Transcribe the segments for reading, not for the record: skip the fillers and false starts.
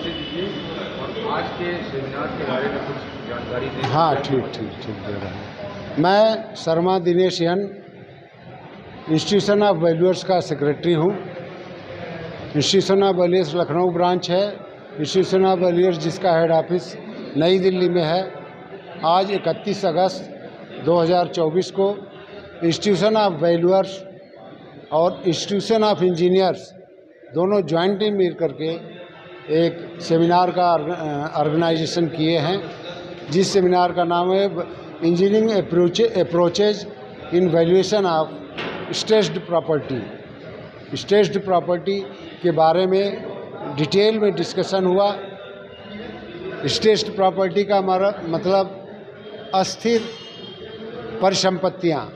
परिचय दीजिए और आज के सेमिनार के बारे में कुछ जानकारी दें। हाँ, ठीक दे रहा हूँ। मैं शर्मा दिनेश यन इंस्टीट्यूशन ऑफ वैल्यूअर्स का सेक्रेटरी हूँ। Institution of valuers Lucknow branch है। इंस्टीट्यूशन ऑफ वैल्यूअर्स जिसका हेड ऑफिस नई दिल्ली में है। आज 31 अगस्त 2024 को इंस्टीट्यूशन ऑफ वैल्यूअर्स और इंस्टीट्यूशन ऑफ इंजीनियर्स दोनों ज्वाइंटली मिल करके एक सेमिनार का ऑर्गेनाइजेशन किए हैं, जिस सेमिनार का नाम है engineering approaches in valuation of stressed property. Stressed property के बारे में डिटेल में डिस्कशन हुआ। स्ट्रेस्ड प्रॉपर्टी का मतलब अस्थिर परिसंपत्तियाँ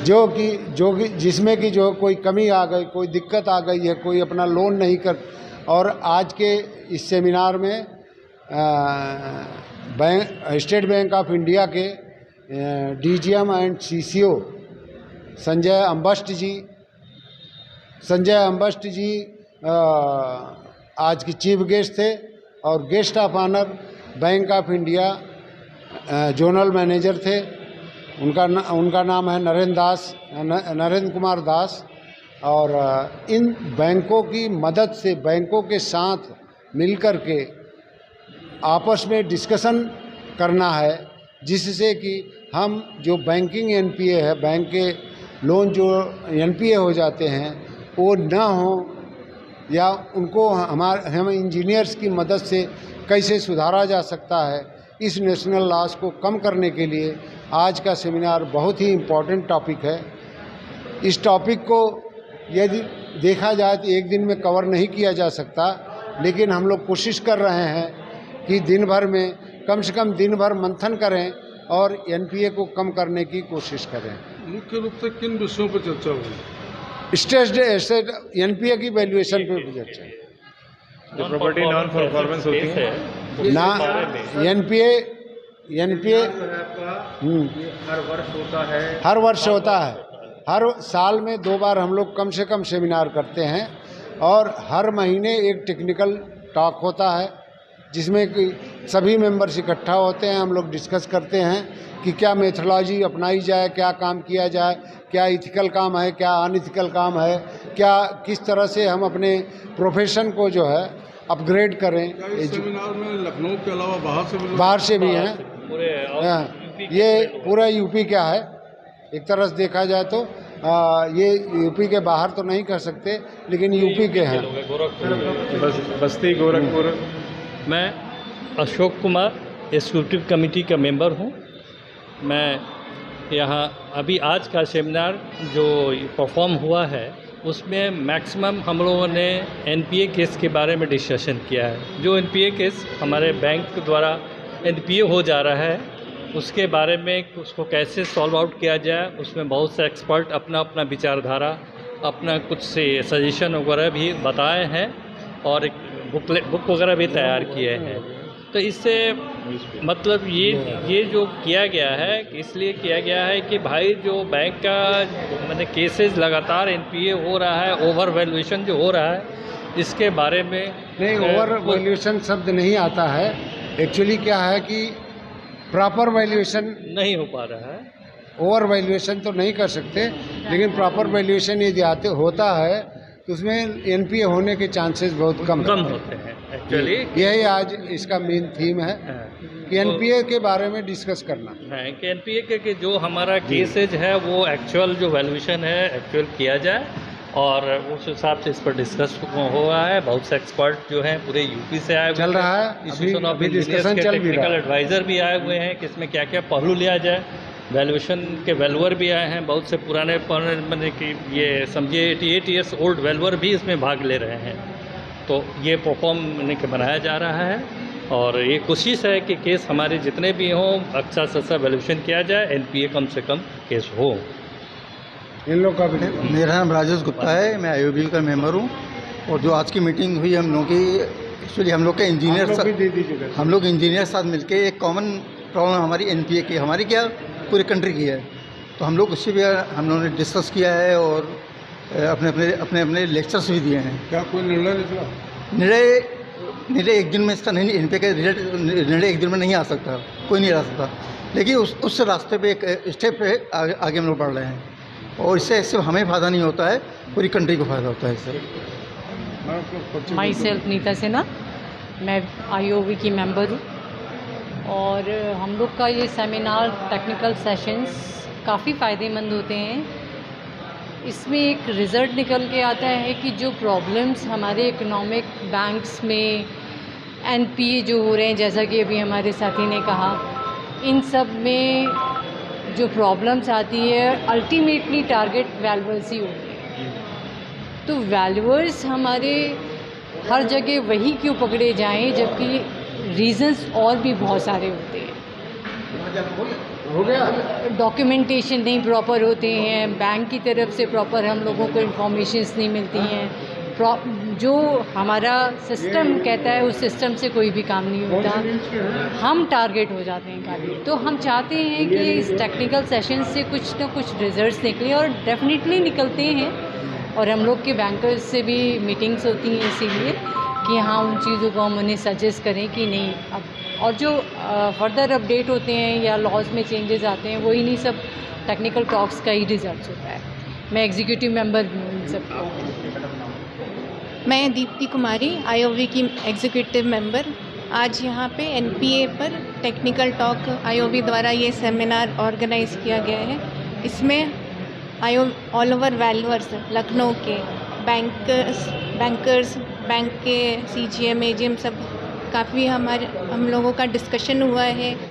जो कि जिसमें कि जो कोई कमी आ गई, कोई दिक्कत आ गई है, कोई अपना लोन नहीं कर। और आज के इस सेमिनार में स्टेट बैंक ऑफ इंडिया के DGM and CCO Sanjay Ambast ji आज की चीफ गेस्ट थे और guest of honour Bank of India zonal manager थे। उनका नाम है नरेंद्र कुमार दास। और इन बैंकों की मदद से बैंकों के साथ मिलकर के आपस में डिस्कशन करना है, जिससे कि हम जो बैंकिंग एनपीए है, बैंक के लोन जो एनपीए हो जाते हैं वो ना हो, या उनको हम इंजीनियर्स की मदद से कैसे सुधारा जा सकता है। इस नेशनल लॉस को कम करने के लिए आज का सेमिनार बहुत ही इम्पोर्टेंट टॉपिक है। इस टॉपिक को यदि देखा जाए तो एक दिन में कवर नहीं किया जा सकता, लेकिन हम लोग कोशिश कर रहे हैं कि दिन भर में कम से कम दिन भर मंथन करें और एनपीए को कम करने की कोशिश करें। मुख्य रूप से किन विषयों पर चर्चा होगी? स्ट्रेस्ड एसेट एनपीए की वैल्यूएशन पे चर्चा। जो प्रॉपर्टी नॉन परफॉर्मेंस होती है ना, एनपीए हर वर्ष होता है। हर साल में 2 बार हम लोग कम से कम सेमिनार करते हैं और हर महीने एक टेक्निकल टॉक होता है, जिसमें कि सभी मेंबर्स इकट्ठा होते हैं। हम लोग डिस्कस करते हैं कि क्या मेथोडोलॉजी अपनाई जाए, क्या काम किया जाए, क्या इथिकल काम है, क्या अनइथिकल काम है, क्या किस तरह से हम अपने प्रोफेशन को जो है अपग्रेड करें। इस सेमिनार में लखनऊ के अलावा बाहर से भी हैं। ये पूरा यूपी का है। एक तरह से देखा जाए तो ये यूपी के बाहर तो नहीं कर सकते, लेकिन यूपी के हैं। बस्ती गोरखपुर। मैं अशोक कुमार एग्जीक्यूटिव कमेटी का मेंबर हूँ। मैं यहाँ अभी आज का सेमिनार जो परफॉर्म हुआ है उसमें मैक्सिमम हम लोगों ने एनपीए केस के बारे में डिस्कशन किया है। जो एनपीए केस हमारे बैंक द्वारा एनपीए हो जा रहा है उसके बारे में उसको कैसे सॉल्व आउट किया जाए, उसमें बहुत से एक्सपर्ट अपना अपना विचारधारा, अपना कुछ से सजेशन वगैरह भी बताए हैं और एक बुक वगैरह भी तैयार किए हैं। तो इससे मतलब ये जो किया गया है इसलिए किया गया है कि भाई जो बैंक का मैंने केसेस लगातार एनपीए हो रहा है, ओवर वैल्यूएशन जो हो रहा है, इसके बारे में नहीं, ओवर वैल्यूएशन शब्द नहीं आता है। एक्चुअली क्या है कि प्रॉपर वैल्यूएशन नहीं हो पा रहा है। ओवर वैल्यूएशन तो नहीं कर सकते, लेकिन प्रॉपर वैल्यूएशन यदि होता है तो उसमें एनपीए होने के चांसेस बहुत कम होते हैं। एक्चुअली यही आज इसका मेन थीम है कि एनपीए के बारे में डिस्कस करना है कि एनपीए के जो हमारा केसेज है वो एक्चुअल जो वैल्यूएशन है एक्चुअल किया जाए, और उस हिसाब से इस पर डिस्कस हो रहा है। बहुत से एक्सपर्ट जो हैं पूरे यूपी से आए चल रहा है, इंस्टीट्यूशन ऑफ इंजीनियर्स के टेक्निकल एडवाइज़र भी आए हुए हैं कि इसमें क्या क्या पहलू लिया जाए। वैल्यूएशन के वैल्यूअर भी आए हैं, बहुत से पुराने मैंने कि ये समझिए 88 ईयर्स ओल्ड वैल्यूअर भी इसमें भाग ले रहे हैं। तो ये परफॉर्म के बनाया जा रहा है और ये कोशिश है कि केस हमारे जितने भी हों अच्छा से अच्छा वैल्यूएशन किया जाए, एनपीए कम से कम केस हो। इन लोग का भी मेरा नाम राजेश गुप्ता है, मैं आईओबी का मेंबर हूँ। और जो आज की मीटिंग हुई हम लोग की, एक्चुअली हम लोग के इंजीनियर साथ मिलके एक कॉमन प्रॉब्लम हमारी एनपीए की, हमारी क्या पूरी कंट्री की है, तो हम लोग उससे भी हम लोगों ने डिस्कस किया है और अपने अपने लेक्चर्स भी दिए हैं। क्या कोई निर्णय निकला? निर्णय एक दिन में इसका नहीं, इन पे का निर्णय एक दिन में नहीं आ सकता, कोई नहीं आ सकता, लेकिन उस रास्ते पे एक स्टेप पे आगे हम लोग बढ़ रहे हैं, और इससे सिर्फ हमें फ़ायदा नहीं होता है, पूरी कंट्री को फ़ायदा होता है इससे। माई सेल्फ नीता सिन्हा, मैं IOV की मेंबर हूँ, और हम लोग का ये सेमिनार टेक्निकल सेशंस काफ़ी फ़ायदेमंद होते हैं। इसमें एक रिज़ल्ट निकल के आता है कि जो प्रॉब्लम्स हमारे इकोनॉमिक बैंक्स में NPA जो हो रहे हैं, जैसा कि अभी हमारे साथी ने कहा, इन सब में जो प्रॉब्लम्स आती है अल्टीमेटली टारगेट वैल्यूअर्स ही होते हैं। तो वैल्यूअर्स हमारे हर जगह वही क्यों पकड़े जाएं, जबकि रीज़न्स और भी बहुत सारे होते हैं। हो गया, डॉक्यूमेंटेशन नहीं प्रॉपर होते हैं, बैंक की तरफ से प्रॉपर हम लोगों को इन्फॉर्मेशंस नहीं मिलती हैं, जो हमारा सिस्टम कहता है उस सिस्टम से कोई भी काम नहीं होता, हम टारगेट हो जाते हैं काफ़ी। तो हम चाहते हैं कि इस टेक्निकल सेशन से कुछ ना कुछ रिजल्ट्स निकले, और डेफिनेटली निकलते हैं, और हम लोग के बैंकर्स से भी मीटिंग्स होती हैं इसीलिए कि हाँ उन चीज़ों को हम उन्हें सजेस्ट करें कि नहीं अब, और जो फर्दर अपडेट होते हैं या लॉज में चेंजेस आते हैं वो इन्हीं सब टेक्निकल टॉक्स का ही रिजल्ट होता है। मैं एग्जीक्यूटिव मेंबर भी हूँ इन सब का। मैं दीप्ति कुमारी, IOV की एग्जीक्यूटिव मेंबर। आज यहाँ पे NPA पर टेक्निकल टॉक IOV द्वारा ये सेमिनार ऑर्गेनाइज़ किया गया है। इसमें ऑल ओवर वैल्यूअर्स लखनऊ के बैंकर्स, बैंक के CGM AGM सब काफ़ी हम लोगों का डिस्कशन हुआ है।